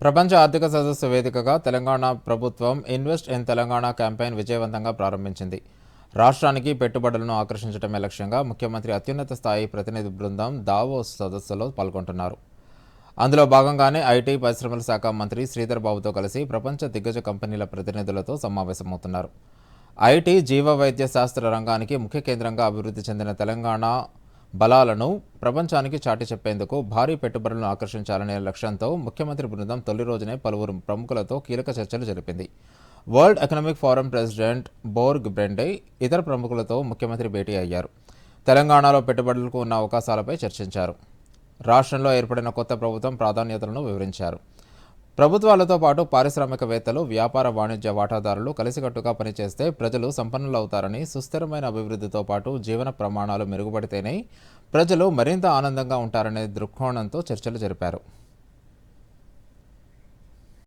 ప్రపంచ ఆర్థిక సదస్సు వేదికగా తెలంగాణ ప్రభుత్వం ఇన్వెస్ట్ ఇన్ తెలంగాణ క్యాంపెయిన్ విజయవంతంగా ప్రారంభించింది. రాష్ట్రానికి పెట్టుబడులను ఆకర్షించడమే లక్ష్యంగా ముఖ్యమంత్రి అత్యున్నత స్థాయి ప్రతినిధి బృందం దావోస్ సదస్సులో పాల్గొంటున్నారు. అందులో భాగంగానే ఐటీ పరిశ్రమల శాఖ మంత్రి శ్రీధర్ బాబుతో కలిసి ప్రపంచ దిగ్గజ కంపెనీల ప్రతినిధులతో సమావేశమవుతున్నారు. ఐటీ, జీవ వైద్య శాస్త్ర రంగానికి ముఖ్య కేంద్రంగా అభివృద్ధి చెందిన తెలంగాణ బలాలను ప్రపంచానికి చాటి చెప్పేందుకు భారీ పెట్టుబడులను ఆకర్షించాలనే లక్ష్యంతో ముఖ్యమంత్రి బృందం తొలి రోజునే పలువురు ప్రముఖులతో కీలక చర్చలు జరిపింది. World Economic Forum president Borge Brende ఇతర ప్రముఖులతో ముఖ్యమంత్రి భేటీ అయ్యారు. తెలంగాణలో పెట్టుబడులకు ఉన్న అవకాశాలపై చర్చించారు. రాష్ట్రంలో ఏర్పడిన కొత్త ప్రభుత్వం ప్రాధాన్యతలను వివరించారు. ప్రభుత్వాలతో పాటు పారిశ్రామికవేత్తలు, వ్యాపార వాణిజ్య వాటాదారులు కలిసికట్టుగా పనిచేస్తే ప్రజలు సంపన్నులవుతారని, సుస్థిరమైన అభివృద్ధితో పాటు జీవన ప్రమాణాలు మెరుగుపడితేనే ప్రజలు మరింత ఆనందంగా ఉంటారనే దృక్కోణంతో చర్చలు జరిపారు.